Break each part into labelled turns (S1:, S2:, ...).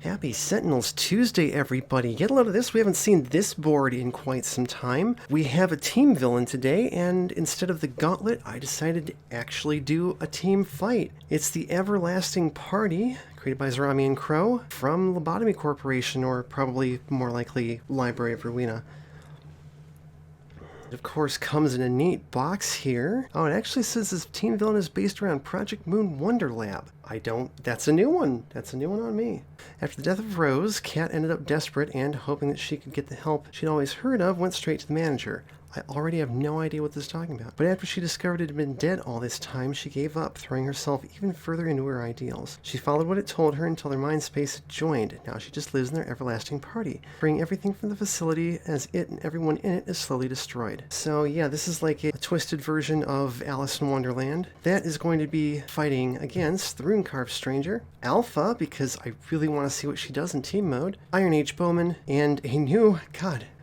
S1: Happy Sentinels Tuesday, everybody. Get a load of this. We haven't seen this board in quite some time. We have a team villain today, and instead of the gauntlet, I decided to actually do a team fight. It's the Everlasting Party, created by Zarami and Crow, from Lobotomy Corporation, or probably more likely Library of Ruina. It, of course, comes in a neat box here. Oh, it actually says this team villain is based around Project Moon Wonder Lab. That's a new one. That's a new one on me. After the death of Rose, Kat ended up desperate and hoping that she could get the help she'd always heard of, went straight to the manager. I already have no idea what this is talking about. But after she discovered it had been dead all this time, she gave up, throwing herself even further into her ideals. She followed what it told her until their mind space had joined. Now she just lives in their everlasting party, bringing everything from the facility as it and everyone in it is slowly destroyed. So yeah, this is like a twisted version of Alice in Wonderland. That is going to be fighting against the Rune-Carved Stranger, Alpha, because I really want to see what she does in team mode, Iron Age Bowman, and a new,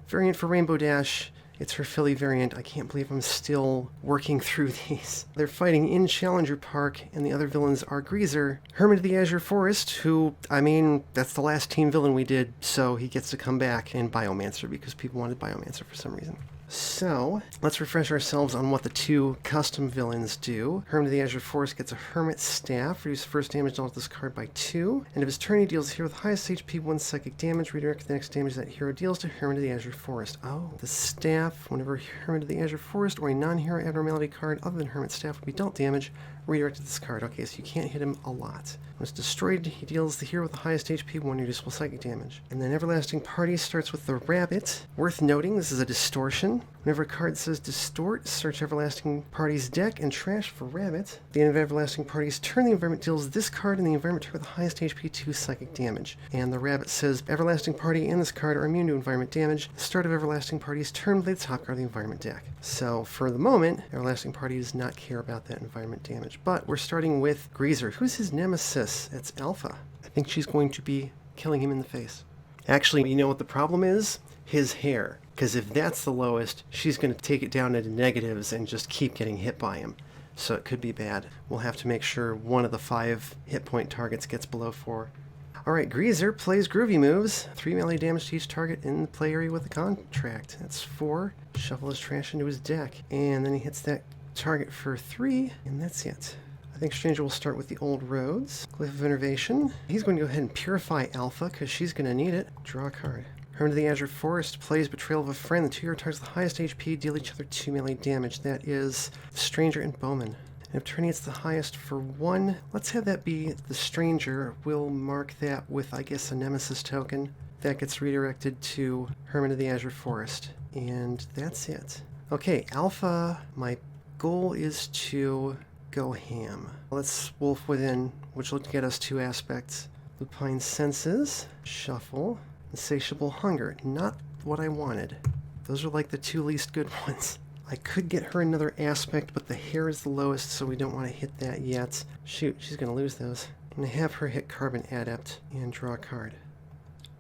S1: variant for Rainbow Dash. It's her Philly variant. I can't believe I'm still working through these. They're fighting in Challenger Park, and the other villains are Greaser, Hermit of the Azure Forest, who, that's the last team villain we did, so he gets to come back, and Biomancer, because people wanted Biomancer for some reason. So, let's refresh ourselves on what the two custom villains do. Hermit of the Azure Forest gets a Hermit Staff, reduce first damage dealt to this card by 2. And if his turn, he deals the hero with highest HP 1 psychic damage, redirect the next damage that hero deals to Hermit of the Azure Forest. Oh, the staff, whenever Hermit of the Azure Forest or a non-hero abnormality card other than Hermit Staff would be dealt damage, redirected this card. Okay, so you can't hit him a lot. When it's destroyed, he deals the hero with the highest HP 1 reducible psychic damage. And then Everlasting Party starts with the Rabbit. Worth noting, this is a distortion. Whenever a card says Distort, search Everlasting Party's deck and trash for Rabbit. At the end of Everlasting Party's turn, the environment deals this card and the environment target with the highest HP 2 psychic damage. And the Rabbit says Everlasting Party and this card are immune to environment damage. The start of Everlasting Party's turn, play the top card of the environment deck. So for the moment, Everlasting Party does not care about that environment damage. But we're starting with Greaser. Who's his nemesis? It's Alpha. I think she's going to be killing him in the face. Actually, you know what the problem is? His hair. Because if that's the lowest, she's going to take it down into negatives and just keep getting hit by him. So it could be bad. We'll have to make sure one of the 5 hit point targets gets below 4. Alright, Greaser plays groovy moves. 3 melee damage to each target in the play area with a contract. That's 4. Shuffle his trash into his deck. And then he hits that target for 3, and that's it. I think Stranger will start with the Old Roads. Glyph of Innervation. He's going to go ahead and Purify Alpha, because she's going to need it. Draw a card. Hermit of the Azure Forest plays Betrayal of a Friend. The 2 hero targets the highest HP, deal each other 2 melee damage. That is Stranger and Bowman. And if turning it's the highest for 1, let's have that be the Stranger. We'll mark that with, I guess, a Nemesis token. That gets redirected to Hermit of the Azure Forest. And that's it. Okay, Alpha, my goal is to go ham. Let's Wolf Within, which will get us 2 aspects. Lupine Senses, Shuffle, Insatiable Hunger. Not what I wanted. Those are like the 2 least good ones. I could get her another aspect, but the hair is the lowest, so we don't want to hit that yet. Shoot, she's going to lose those. I'm going to have her hit Carbon Adept and draw a card.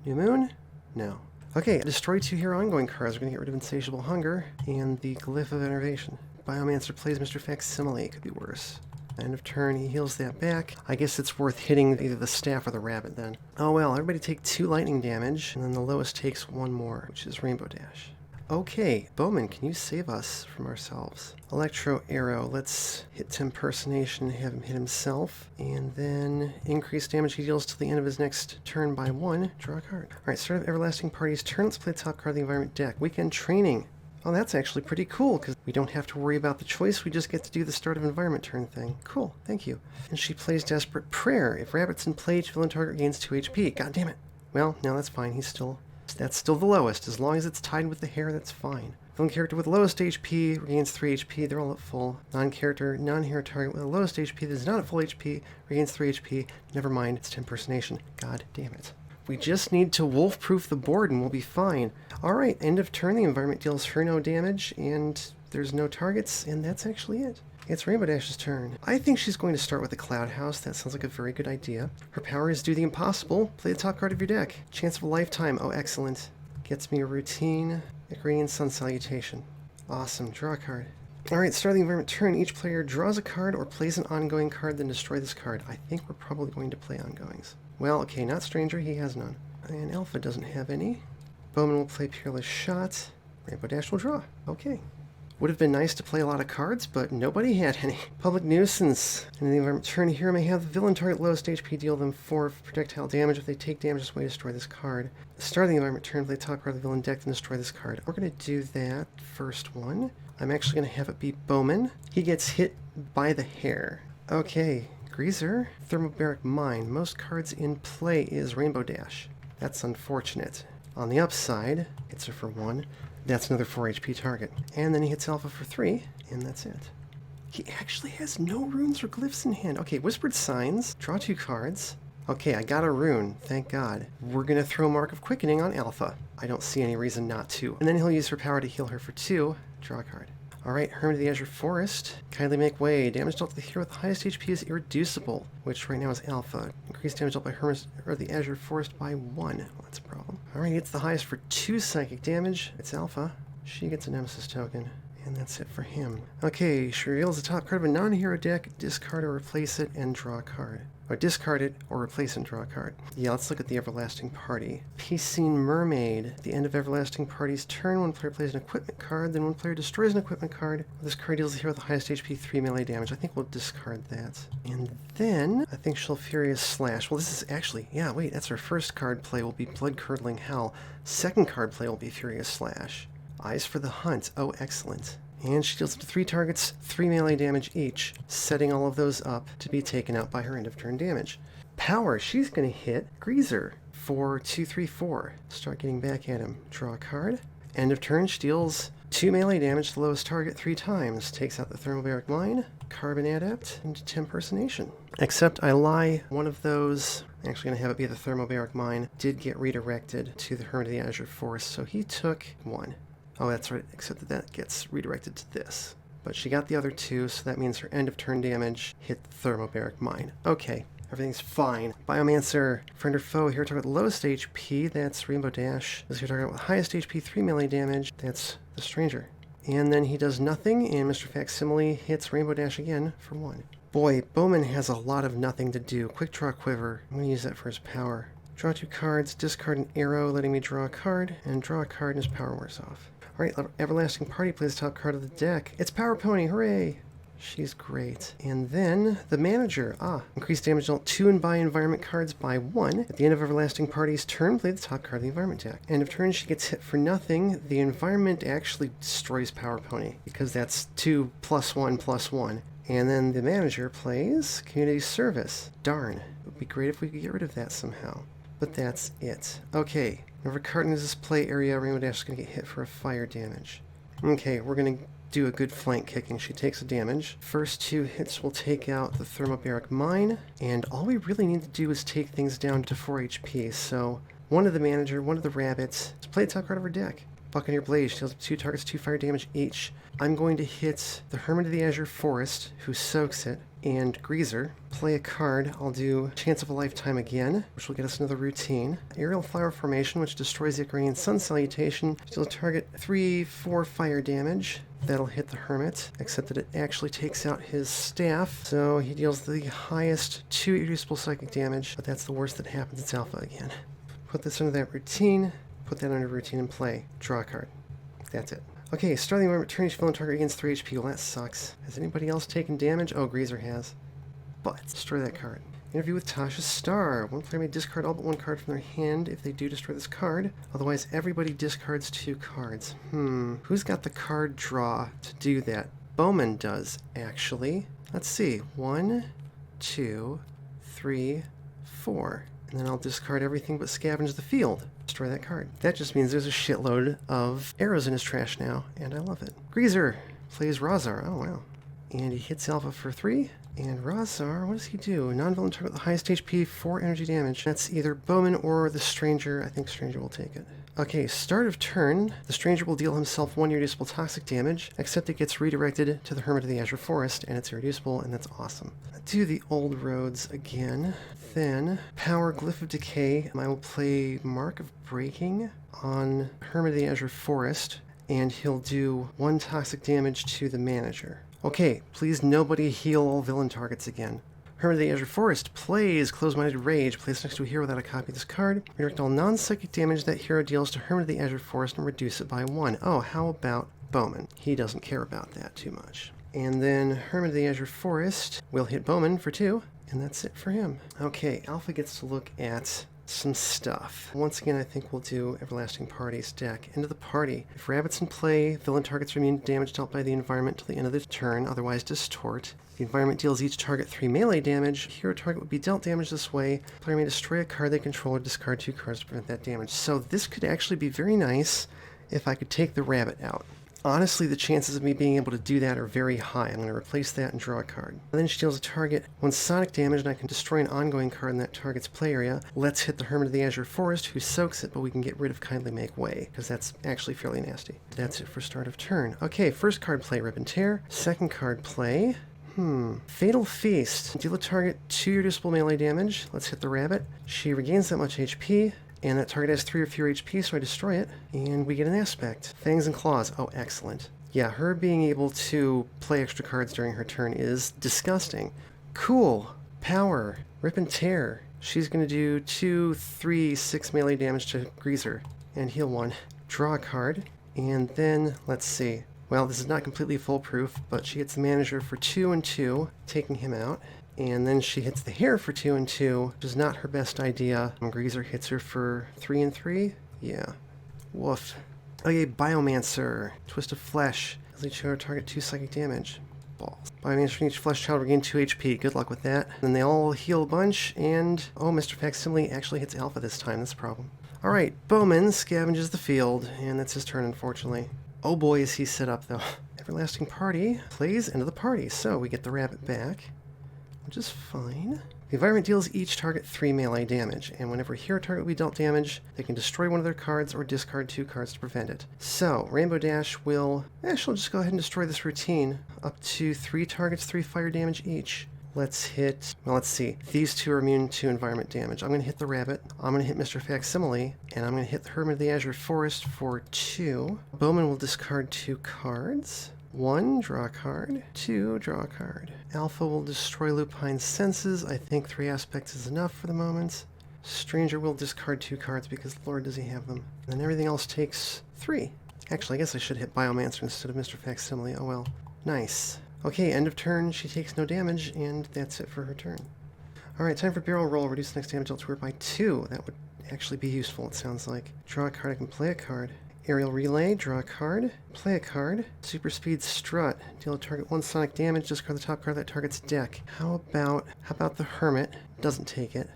S1: New Moon? No. Okay, destroy 2 hero ongoing cards. We're going to get rid of Insatiable Hunger and the Glyph of Innervation. Biomancer plays Mr. Facsimile. Could be worse. End of turn, he heals that back. I guess it's worth hitting either the staff or the rabbit then. Oh well, everybody take 2 lightning damage, and then the lowest takes 1 more, which is Rainbow Dash. Okay, Bowman, can you save us from ourselves? Electro Arrow, let's hit Impersonation, have him hit himself, and then increase damage he deals till the end of his next turn by 1. Draw a card. Alright, start of Everlasting Party's turn. Let's play the top card of the environment deck. Weekend Training. Oh, that's actually pretty cool, because we don't have to worry about the choice, we just get to do the start of environment turn thing. Cool, thank you. And she plays Desperate Prayer. If Rabbit's in play, each villain target gains 2 HP. God damn it. Well, no, that's fine, that's still the lowest. As long as it's tied with the hair, that's fine. Villain character with lowest HP regains 3 HP, they're all at full. Non-character, non-hero target with the lowest HP that is not at full HP regains 3 HP. Never mind, it's Impersonation. God damn it. We just need to wolf-proof the board and we'll be fine. Alright, end of turn, the environment deals her no damage, and there's no targets, and that's actually it. It's Rainbow Dash's turn. I think she's going to start with the Cloud House. That sounds like a very good idea. Her power is do the impossible. Play the top card of your deck. Chance of a lifetime. Oh, excellent. Gets me a routine. Agrarian Sun Salutation. Awesome. Draw a card. Alright, start of the environment turn. Each player draws a card or plays an ongoing card, then destroy this card. I think we're probably going to play ongoings. Well, okay, not Stranger, he has none. And Alpha doesn't have any. Bowman will play Peerless Shot. Rainbow Dash will draw. Okay. Would have been nice to play a lot of cards, but nobody had any. Public Nuisance. In the environment turn, hero may have the villain target lowest HP deal them 4 projectile damage. If they take damage, this way destroy this card. At the start of the environment turn, play top card of the villain deck, then destroy this card. We're going to do that first one. I'm actually going to have it be Bowman. He gets hit by the hair. Okay, Greaser. Thermobaric Mine. Most cards in play is Rainbow Dash. That's unfortunate. On the upside, hits her for 1. That's another 4 HP target. And then he hits Alpha for 3, and that's it. He actually has no runes or glyphs in hand. Okay, Whispered Signs. Draw 2 cards. Okay, I got a rune. Thank God. We're going to throw Mark of Quickening on Alpha. I don't see any reason not to. And then he'll use her power to heal her for 2. Draw a card. Alright, Hermit of the Azure Forest. Kindly make way. Damage dealt to the hero with the highest HP is Irreducible, which right now is Alpha. Increased damage dealt by Hermit of the Azure Forest by 1. Well, that's a problem. Alright, it's the highest for 2 psychic damage. It's Alpha. She gets a Nemesis token. And that's it for him. Okay, she reveals the top card of a non-hero deck. Discard or replace it and draw a card. Or discard it or replace it and draw a card. Yeah, let's look at the Everlasting Party. Piscine Mermaid. At the end of Everlasting Party's turn, one player plays an equipment card, then one player destroys an equipment card. This card deals the hero with the highest HP 3 melee damage. I think we'll discard that. And then, I think she'll Furious Slash. Well, this is actually, yeah, wait, that's her first card play will be Blood Curdling Hell. Second card play will be Furious Slash. Eyes for the Hunt. Oh, excellent. And she deals up to 3 targets, 3 melee damage each, setting all of those up to be taken out by her end of turn damage. Power, she's going to hit Greaser for 2, 3, 4. Start getting back at him. Draw a card. End of turn, she deals 2 melee damage to the lowest target 3 times. Takes out the Thermobaric Mine, Carbon Adept, and Tempersonation. Except I lie, one of those, I'm actually going to have it be the Thermobaric Mine, did get redirected to the Hermit of the Azure Forest, so he took 1. Oh, that's right, except that that gets redirected to this. But she got the other 2, so that means her end of turn damage hit the Thermobaric Mine. Okay, everything's fine. Biomancer, friend or foe, hero target with lowest HP, that's Rainbow Dash. This hero target with highest HP, 3 melee damage, that's the Stranger. And then he does nothing, and Mr. Facsimile hits Rainbow Dash again for 1. Boy, Bowman has a lot of nothing to do. Quick Draw Quiver, I'm going to use that for his power. Draw 2 cards, discard an arrow, letting me draw a card, and draw a card and his power wears off. Alright, Everlasting Party plays the top card of the deck. It's Power Pony, hooray! She's great. And then, the Manager. Increased damage dealt 2 and by environment cards by 1. At the end of Everlasting Party's turn, play the top card of the environment deck. End of turn, she gets hit for nothing. The environment actually destroys Power Pony, because that's 2 +1/+1. And then the Manager plays Community Service. Darn. It would be great if we could get rid of that somehow. But that's it. Okay. Whenever a card in this play area, Rainbow Dash is going to get hit for a fire damage. Okay, we're going to do a good flank kicking. She takes a damage. First 2 hits will take out the Thermobaric Mine, and all we really need to do is take things down to 4 HP. So, one of the Manager, one of the Rabbits, let's play the top card of her deck. Buccaneer Blaze, she deals 2 targets, 2 fire damage each. I'm going to hit the Hermit of the Azure Forest, who soaks it, and Greaser. Play a card. I'll do Chance of a Lifetime again, which will get us another routine. Aerial Flower Formation, which destroys the Ukrainian Sun Salutation. Still target 3, 4 fire damage. That'll hit the Hermit, except that it actually takes out his staff, so he deals the highest 2 irreducible psychic damage, but that's the worst that happens. It's Alpha again. Put this under that routine. Put that under routine and play. Draw a card. That's it. Okay, starting the turn, each villain target against 3 HP. Well, that sucks. Has anybody else taken damage? Oh, Greaser has. But, destroy that card. Interview with Tasha Star. One player may discard all but 1 card from their hand if they do destroy this card. Otherwise, everybody discards 2 cards. Who's got the card draw to do that? Bowman does, actually. Let's see. 1, 2, 3, 4. And then I'll discard everything but scavenge the field. Destroy that card. That just means there's a shitload of arrows in his trash now, and I love it. Greaser plays Razar. Oh, wow. And he hits Alpha for 3. And Razar, what does he do? Non-villain target with the highest HP, 4 energy damage. That's either Bowman or the Stranger. I think Stranger will take it. Okay, start of turn. The Stranger will deal himself 1 irreducible toxic damage, except it gets redirected to the Hermit of the Azure Forest, and it's irreducible, and that's awesome. Do the old roads again. Then, Power Glyph of Decay. I will play Mark of Breaking on Hermit of the Azure Forest, and he'll do 1 toxic damage to the Manager. Okay, please nobody heal all villain targets again. Hermit of the Azure Forest plays Close-Minded Rage. Place next to a hero without a copy of this card. Redirect all non-psychic damage that hero deals to Hermit of the Azure Forest and reduce it by 1. Oh, how about Bowman? He doesn't care about that too much. And then Hermit of the Azure Forest will hit Bowman for 2, and that's it for him. Okay, Alpha gets to look at some stuff. Once again, I think we'll do Everlasting Party's deck. End of the party. If Rabbit's in play, villain targets are immune to damage dealt by the environment till the end of the turn, otherwise distort. The environment deals each target 3 melee damage. Hero target would be dealt damage this way. Player may destroy a card they control or discard 2 cards to prevent that damage. So this could actually be very nice if I could take the Rabbit out. Honestly, the chances of me being able to do that are very high. I'm going to replace that and draw a card. And then she deals a target 1 sonic damage, and I can destroy an ongoing card in that target's play area. Let's hit the Hermit of the Azure Forest, who soaks it, but we can get rid of Kindly Make Way, because that's actually fairly nasty. That's it for start of turn. Okay, first card play, Rip and Tear. Second card play, Fatal Feast. Deal a target 2 your disable melee damage. Let's hit the Rabbit. She regains that much HP. And that target has 3 or fewer HP, so I destroy it, and we get an aspect. Fangs and Claws. Oh, excellent. Yeah, her being able to play extra cards during her turn is disgusting. Cool. Power. Rip and Tear. She's going to do 2, 3, 6 melee damage to Greaser, and heal 1. Draw a card, and then, let's see. Well, this is not completely foolproof, but she hits the manager for 2 and 2, taking him out. And then she hits the hare for 2 and 2, which is not her best idea. And Greaser hits her for 3 and 3. Yeah. Woof. Okay, Biomancer. Twist of Flesh. As each hero target 2 psychic damage. Balls. Biomancer and each flesh child regain 2 HP. Good luck with that. Then they all heal a bunch, and oh, Mr. Facsimile actually hits Alpha this time. That's a problem. Alright, Bowman scavenges the field, and that's his turn, unfortunately. Oh boy, is he set up, though. Everlasting Party plays End of the Party, so we get the Rabbit back, which is fine. The environment deals each target 3 melee damage, and whenever a hero target will be dealt damage, they can destroy one of their cards or discard 2 cards to prevent it. So, Rainbow Dash will... she'll just go ahead and destroy this routine. Up to 3 targets, 3 fire damage each. Let's hit... well, let's see. These 2 are immune to environment damage. I'm going to hit the Rabbit, I'm going to hit Mr. Facsimile, and I'm going to hit the Hermit of the Azure Forest for 2. Bowman will discard 2 cards. 1, draw a card. 2, draw a card. Alpha will destroy Lupine's senses. I think 3 aspects is enough for the moment. Stranger will discard 2 cards because Lord does he have them. And then everything else takes 3. Actually, I guess I should hit Biomancer instead of Mr. Facsimile. Oh well. Nice. Okay, end of turn. She takes no damage, and that's it for her turn. Alright, time for Barrel Roll. Reduce the next damage dealt to her by 2. That would actually be useful, it sounds like. Draw a card. I can play a card. Aerial Relay, draw a card, play a card. Super Speed Strut, deal a target 1 sonic damage, discard the top card of that target's deck. How about the Hermit? Doesn't take it.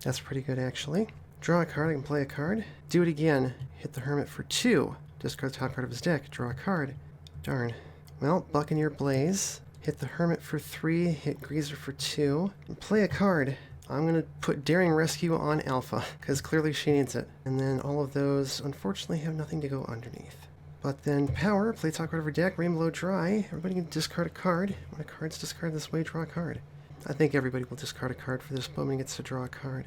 S1: That's pretty good, actually. Draw a card, I can play a card. Do it again, hit the Hermit for 2, discard the top card of his deck, draw a card. Darn. Well, Buccaneer Blaze, hit the Hermit for 3, hit Greaser for 2, and play a card. I'm going to put Daring Rescue on Alpha, because clearly she needs it. And then all of those, unfortunately, have nothing to go underneath. But then Power, play top card of her deck, rain below dry. Everybody can discard a card. When a card's discarded this way, draw a card. I think everybody will discard a card for this. Bowman gets to draw a card.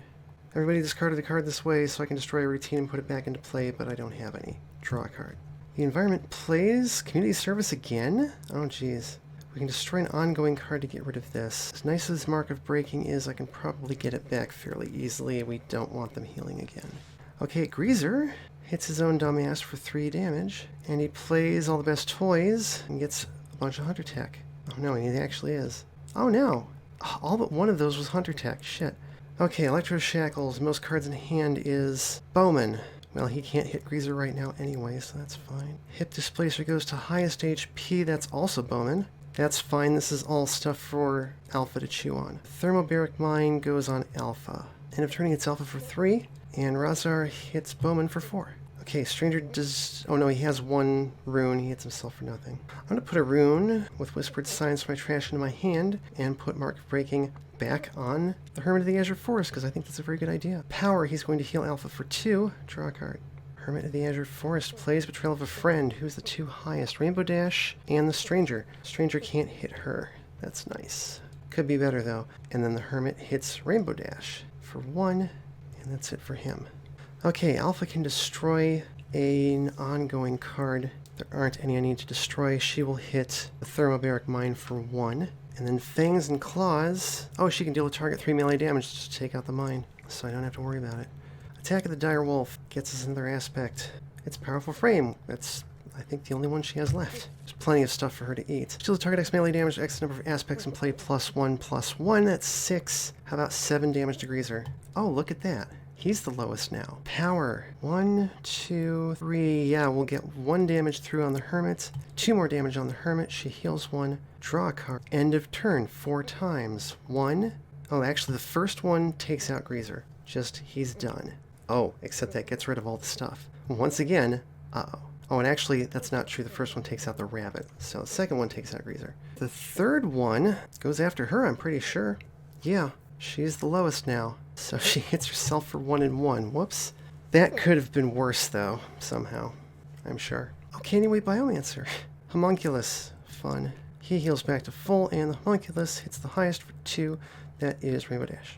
S1: Everybody discarded a card this way, so I can destroy a routine and put it back into play, but I don't have any. Draw a card. The environment plays Community Service again? Oh, jeez. We can destroy an ongoing card to get rid of this. As nice as Mark of Breaking is, I can probably get it back fairly easily. We don't want them healing again. Okay, Greaser hits his own dumbass for 3 damage, and he plays All the Best Toys and gets a bunch of Hunter Tech. Oh no, he actually is. Oh no! All but one of those was Hunter Tech. Shit. Okay, Electro Shackles. Most cards in hand is Bowman. Well, he can't hit Greaser right now anyway, so that's fine. Hip Displacer goes to highest HP. That's also Bowman. That's fine, this is all stuff for Alpha to chew on. Thermobaric Mine goes on Alpha. End of turn, he hits Alpha for 3, and Razar hits Bowman for 4. Okay, Stranger does... oh no, he has 1 rune, he hits himself for nothing. I'm going to put a rune with Whispered Signs from my trash into my hand, and put Mark of Breaking back on the Hermit of the Azure Forest, because I think that's a very good idea. Power, he's going to heal Alpha for 2, draw a card. Hermit of the Azure Forest plays Betrayal of a Friend. Who's the 2 highest? Rainbow Dash and the Stranger. Stranger can't hit her. That's nice. Could be better, though. And then the Hermit hits Rainbow Dash for 1, and that's it for him. Okay, Alpha can destroy an ongoing card. There aren't any I need to destroy. She will hit the Thermobaric Mine for 1, And then Fangs and Claws. Oh, she can deal with target 3 melee damage to take out the mine, so I don't have to worry about it. Attack of the Dire Wolf gets us another aspect. It's Powerful Frame. That's, I think, the only one she has left. There's plenty of stuff for her to eat. Deal target X melee damage, X number of aspects, and play +1/+1. That's 6. How about 7 damage to Greaser? Oh, look at that. He's the lowest now. Power. 1, 2, 3. Yeah, we'll get 1 damage through on the Hermit. 2 more damage on the Hermit. She heals 1. Draw a card. End of turn 4 times. 1. Oh, actually, the first one takes out Greaser. Just, he's done. Oh, except that gets rid of all the stuff. Once again, uh-oh. Oh, and actually, that's not true. The first one takes out the rabbit. So the second one takes out Greaser. The third one goes after her, I'm pretty sure. Yeah, she's the lowest now. So she hits herself for 1 and 1. Whoops. That could have been worse, though, somehow. I'm sure. Okay, anyway, Biomancer. Homunculus. Fun. He heals back to full, and the Homunculus hits the highest for 2. That is Rainbow Dash.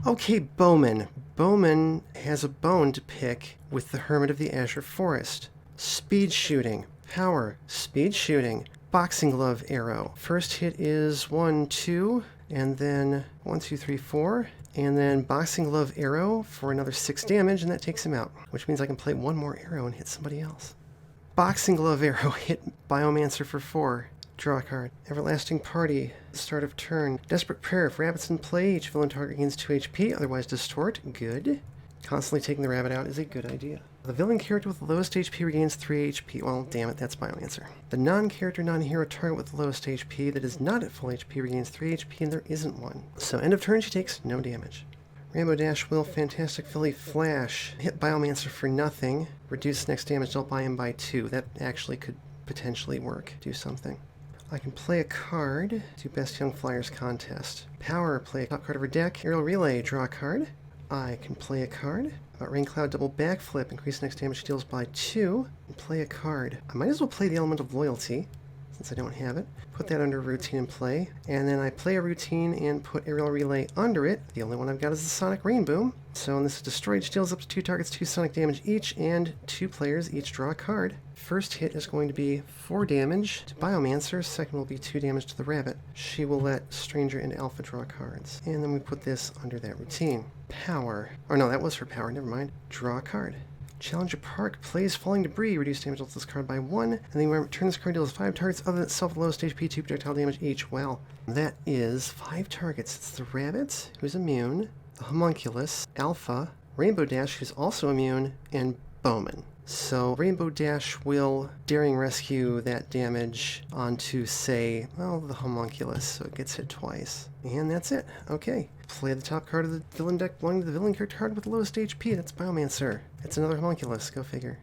S1: Okay, Bowman. Bowman has a bone to pick with the Hermit of the Azure Forest. Speed shooting. Power. Speed shooting. Boxing glove arrow. First hit is 1, 2, and then 1, 2, 3, 4. And then boxing glove arrow for another 6 damage, and that takes him out. Which means I can play 1 more arrow and hit somebody else. Boxing glove arrow hit Biomancer for 4. Draw a card. Everlasting Party. Start of turn. Desperate Prayer. If rabbit's in play, each villain target gains 2 HP, otherwise distort. Good. Constantly taking the rabbit out is a good idea. The villain character with the lowest HP regains 3 HP. Well, damn it, that's Biomancer. The non-character, non-hero target with the lowest HP that is not at full HP regains 3 HP, and there isn't one. So end of turn, she takes no damage. Rainbow Dash will Fantastic Philly Flash. Hit Biomancer for nothing. Reduce next damage dealt by him by 2. That actually could potentially work. Do something. I can play a card. Do Best Young Flyers contest. Power, play a top card of her deck. Aerial Relay, draw a card. I can play a card. Rain Cloud double backflip, increase next damage deals by 2, and play a card. I might as well play the Element of Loyalty, since I don't have it. Put that under routine and play, and then I play a routine and put Aerial Relay under it. The only one I've got is the Sonic Rain Boom. So when this is destroyed, she deals up to 2 targets 2 sonic damage each, and 2 players each draw a card. First hit is going to be 4 damage to Biomancer, second will be 2 damage to the rabbit. She will let Stranger and Alpha draw cards. And then we put this under that routine. Power. Or no, that was her power, never mind. Draw a card. Challenger Park plays Falling Debris, reduce damage to this card by 1, and then you return this card deals 5 targets other than itself with lowest HP, 2 projectile damage each. Well, that is 5 targets. It's the rabbit, who's immune, the Homunculus, Alpha, Rainbow Dash, who's also immune, and Bowman. So Rainbow Dash will Daring Rescue that damage onto, say, well, the Homunculus, so it gets hit twice. And that's it. Okay. Play the top card of the villain deck belonging to the villain character card with the lowest HP. That's Biomancer. It's another Homunculus. Go figure.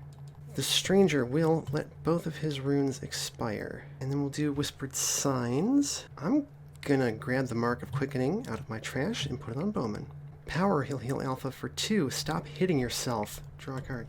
S1: The Stranger will let both of his runes expire. And then we'll do Whispered Signs. I'm gonna grab the Mark of Quickening out of my trash and put it on Bowman. Power, he'll heal Alpha for 2. Stop hitting yourself. Draw a card.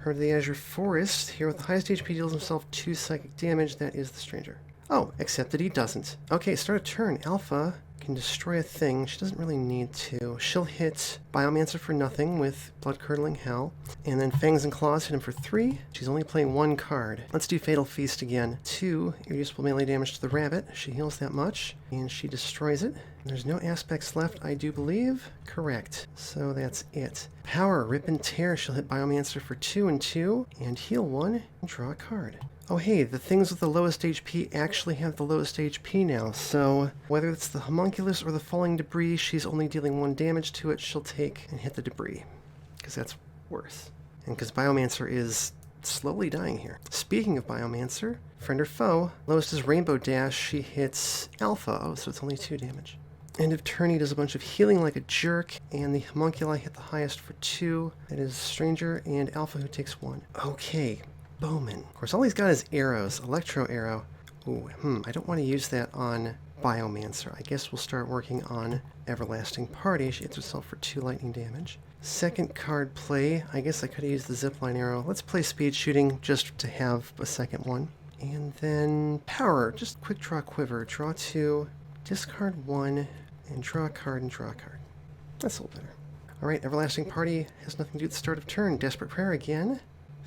S1: Heart of the Azure Forest. Here with the highest HP deals himself 2 psychic damage. That is the Stranger. Oh, except that he doesn't. Okay, start a turn. Alpha can destroy a thing. She doesn't really need to. She'll hit Biomancer for nothing with Blood-Curdling Hell. And then Fangs and Claws hit him for 3. She's only playing 1 card. Let's do Fatal Feast again. 2 irreducible melee damage to the rabbit. She heals that much. And she destroys it. There's no aspects left, I do believe. Correct. So that's it. Power, Rip and Tear. She'll hit Biomancer for 2 and 2. And heal 1 and draw a card. Oh hey, the things with the lowest HP actually have the lowest HP now, so whether it's the Homunculus or the Falling Debris, she's only dealing 1 damage to it, she'll take and hit the debris, because that's worse. And because Biomancer is slowly dying here. Speaking of Biomancer, friend or foe, lowest is Rainbow Dash, she hits Alpha, oh, so it's only 2 damage. End of turn, he does a bunch of healing like a jerk, and the Homunculi hit the highest for 2, that is Stranger and Alpha who takes 1. Okay. Bowman. Of course, all he's got is arrows. Electro Arrow. Ooh, I don't want to use that on Biomancer. I guess we'll start working on Everlasting Party. She hits herself for 2 lightning damage. Second card play. I guess I could have used the Zipline Arrow. Let's play Speed Shooting just to have a second one. And then Power. Just quick draw Quiver. Draw 2, discard 1, and draw a card and draw a card. That's a little better. Alright, Everlasting Party has nothing to do with the start of turn. Desperate Prayer again.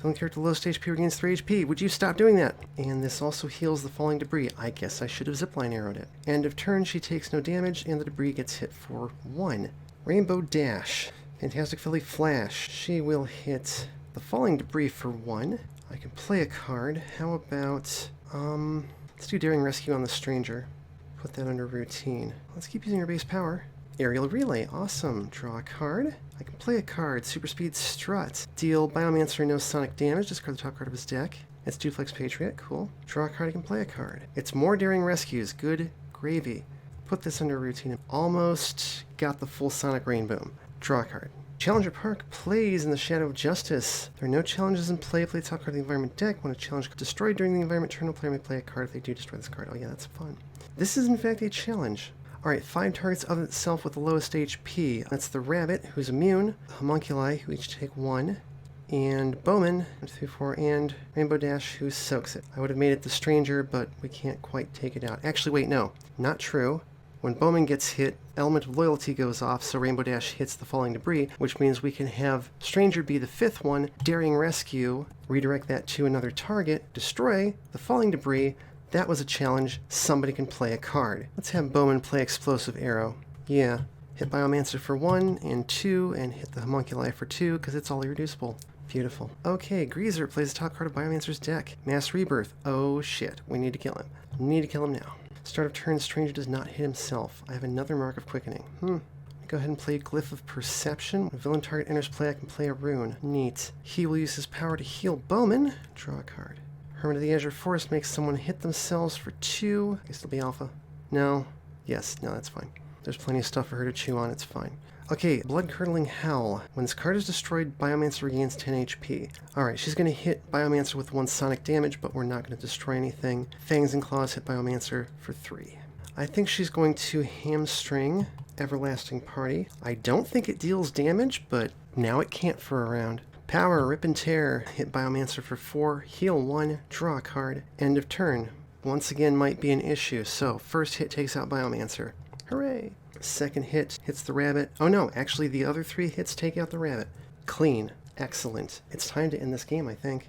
S1: Villain character lowest HP regains 3 HP. Would you stop doing that? And this also heals the falling debris. I guess I should have zipline arrowed it. End of turn, she takes no damage, and the debris gets hit for 1. Rainbow Dash. Fantastic Philly Flash. She will hit the falling debris for 1. I can play a card. How about, let's do Daring Rescue on the Stranger. Put that under routine. Let's keep using her base power. Aerial Relay. Awesome. Draw a card. I can play a card. Super Speed Strut. Deal Biomancer no sonic damage. Discard the top card of his deck. It's Duplex Patriot. Cool. Draw a card. I can play a card. It's more Daring Rescues. Good gravy. Put this under routine. Almost got the full Sonic Rain Boom. Draw a card. Challenger Park plays in the Shadow of Justice. There are no challenges in play. Play the top card of the environment deck. When a challenge is destroyed during the environment turn, a player may play a card if they do destroy this card. Oh yeah, that's fun. This is in fact a challenge. Alright, 5 targets of itself with the lowest HP. That's the Rabbit, who's immune, Homunculi, who each take 1, and Bowman, 1, 2, 3, 4, and Rainbow Dash, who soaks it. I would have made it the Stranger, but we can't quite take it out. Actually, wait, no. Not true. When Bowman gets hit, Element of Loyalty goes off, so Rainbow Dash hits the falling debris, which means we can have Stranger be the 5th one, Daring Rescue, redirect that to another target, destroy the falling debris. That was a challenge. Somebody can play a card. Let's have Bowman play Explosive Arrow. Yeah. Hit Biomancer for 1 and 2, and hit the Homunculi for 2, because it's all irreducible. Beautiful. Okay, Greaser plays the top card of Biomancer's deck. Mass Rebirth. Oh shit. We need to kill him. Need to kill him now. Start of turn, Stranger does not hit himself. I have another Mark of Quickening. Go ahead and play Glyph of Perception. When a villain target enters play, I can play a rune. Neat. He will use his power to heal Bowman. Draw a card. Hermit of the Azure Forest makes someone hit themselves for 2. I guess it'll be Alpha. No. Yes. No, that's fine. There's plenty of stuff for her to chew on. It's fine. Okay, Blood-Curdling Howl. When this card is destroyed, Biomancer regains 10 HP. Alright, she's going to hit Biomancer with 1 sonic damage, but we're not going to destroy anything. Fangs and Claws hit Biomancer for 3. I think she's going to hamstring Everlasting Party. I don't think it deals damage, but now it can't for a round. Power, Rip and Tear, hit Biomancer for 4, heal 1, draw a card, end of turn. Once again might be an issue, so first hit takes out Biomancer. Hooray! Second hit hits the Rabbit. Oh no, actually the other 3 hits take out the Rabbit. Clean. Excellent. It's time to end this game, I think.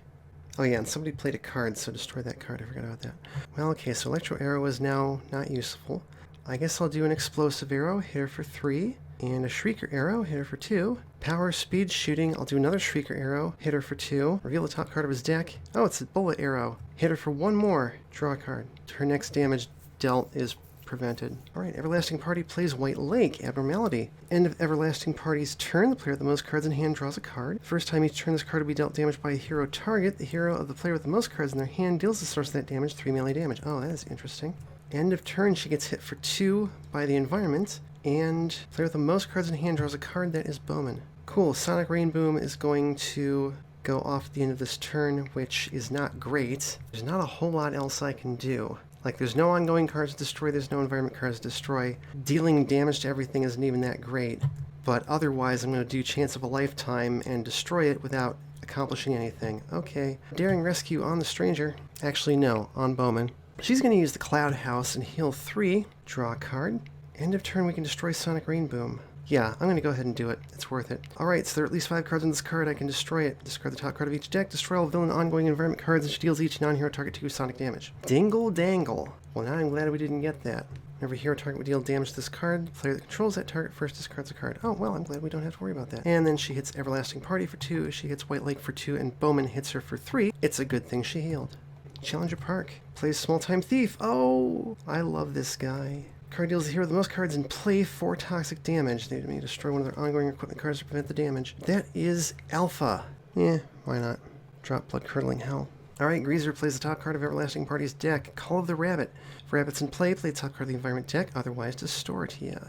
S1: Oh yeah, and somebody played a card, so destroy that card. I forgot about that. Well, okay, so Electro Arrow is now not useful. I guess I'll do an Explosive Arrow, hit her for 3. And a Shrieker Arrow, hit her for 2. Power Speed Shooting, I'll do another Shrieker Arrow, hit her for 2. Reveal the top card of his deck. Oh, it's a Bullet Arrow. Hit her for 1 more. Draw a card. Her next damage dealt is prevented. Alright, Everlasting Party plays White Lake, Abnormality. End of Everlasting Party's turn. The player with the most cards in hand draws a card. First time each turn this card will be dealt damage by a hero target. The hero of the player with the most cards in their hand deals the source of that damage 3 melee damage. Oh, that is interesting. End of turn, she gets hit for 2 by the environment. And player with the most cards in hand draws a card. That is Bowman. Cool. Sonic Rain Boom is going to go off at the end of this turn, which is not great. There's not a whole lot else I can do. Like, there's no ongoing cards to destroy, there's no environment cards to destroy. Dealing damage to everything isn't even that great. But otherwise, I'm going to do Chance of a Lifetime and destroy it without accomplishing anything. Okay. Daring Rescue on the Stranger. Actually, no, on Bowman. She's going to use the Cloud House and heal 3. Draw a card. End of turn, we can destroy Sonic Rain Boom. Yeah, I'm going to go ahead and do it. It's worth it. Alright, so there are at least 5 cards on this card. I can destroy it. Discard the top card of each deck. Destroy all villain ongoing environment cards, and she deals each non-hero target 2 sonic damage. Dingle Dangle. Well, now I'm glad we didn't get that. Whenever a hero target would deal damage to this card, the player that controls that target first discards a card. Oh, well, I'm glad we don't have to worry about that. And then she hits Everlasting Party for 2. She hits White Lake for 2, and Bowman hits her for 3. It's a good thing she healed. Challenger Park plays Small Time Thief. Oh, I love this guy. Card deals the hero the most cards in play 4 toxic damage. They may destroy one of their ongoing equipment cards to prevent the damage. That is Alpha. Yeah, why not? Drop Blood-Curdling Hell. Alright, Greaser plays the top card of Everlasting Party's deck. Call of the Rabbit. If Rabbit's in play the top card of the environment deck, otherwise distort. Yeah.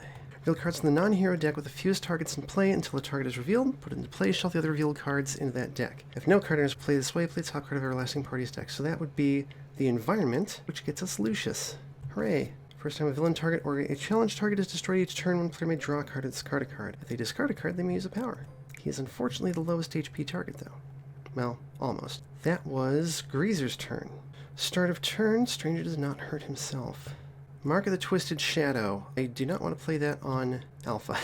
S1: Reveal cards in the non-hero deck with the fewest targets in play until the target is revealed. Put it into play, shuffle the other revealed cards into that deck. If no card enters play this way, play the top card of Everlasting Party's deck. So that would be the environment, which gets us Lucius. Hooray. First time a villain target or a challenge target is destroyed each turn, one player may draw a card or discard a card. If they discard a card, they may use a power. He is unfortunately the lowest HP target, though. Well, almost. That was Greaser's turn. Start of turn, Stranger does not hurt himself. Mark of the Twisted Shadow. I do not want to play that on Alpha.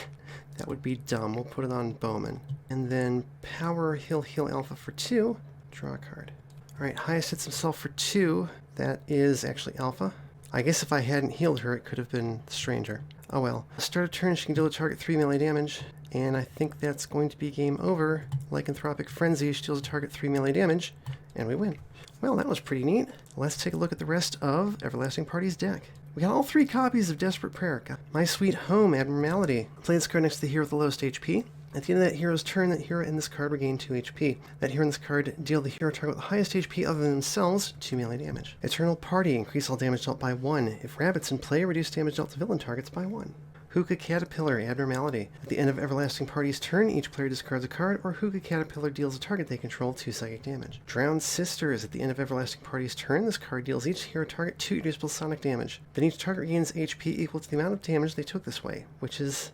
S1: That would be dumb. We'll put it on Bowman. And then Power, he'll heal Alpha for 2. Draw a card. All right, highest hits himself for 2. That is actually Alpha. I guess if I hadn't healed her, it could have been the Stranger. Oh well. Start a turn, she can deal to target 3 melee damage. And I think that's going to be game over. Lycanthropic Frenzy, she deals a target 3 melee damage. And we win. Well, that was pretty neat. Let's take a look at the rest of Everlasting Party's deck. We got all 3 copies of Desperate Prayer. Got My Sweet Home, Abnormality. Play this card next to the hero with the lowest HP. At the end of that hero's turn, that hero and this card regain 2 HP. That hero and this card deal the hero target with the highest HP other than themselves 2 melee damage. Eternal Party, increase all damage dealt by 1. If rabbits in play, reduce damage dealt to villain targets by 1. Hookah Caterpillar, Abnormality. At the end of Everlasting Party's turn, each player discards a card, or Hookah Caterpillar deals a target they control 2 psychic damage. Drowned Sisters. At the end of Everlasting Party's turn, this card deals each hero target 2 reducible sonic damage. Then each target regains HP equal to the amount of damage they took this way, which is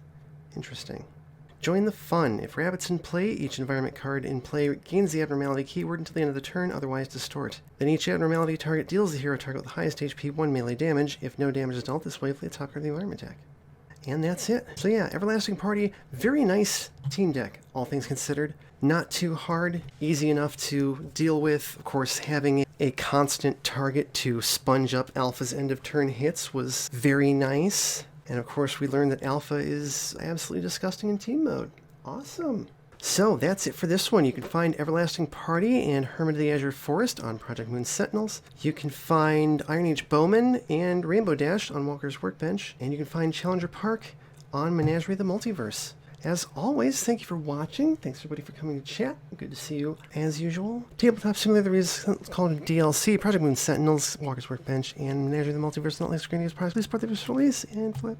S1: interesting. Join the fun. If rabbits in play, each environment card in play gains the abnormality keyword until the end of the turn, otherwise distort. Then each abnormality target deals the hero target with the highest HP 1 melee damage. If no damage is dealt this way, play the top card of the environment deck. And that's it. So yeah, Everlasting Party, very nice team deck, all things considered. Not too hard, easy enough to deal with. Of course, having a constant target to sponge up Alpha's end of turn hits was very nice. And of course, we learned that Alpha is absolutely disgusting in team mode. Awesome. So that's it for this one. You can find Everlasting Party and Hermit of the Azure Forest on Project Moon Sentinels. You can find Iron Age Bowman and Rainbow Dash on Walker's Workbench. And you can find Challenger Park on Menagerie of the Multiverse. As always, thank you for watching. Thanks everybody for coming to chat. Good to see you as usual. Tabletop Simulator is called DLC, Project Moon Sentinels, Walker's Workbench, and Menagerie of the Multiverse, not least screen products. Please support the release and flip.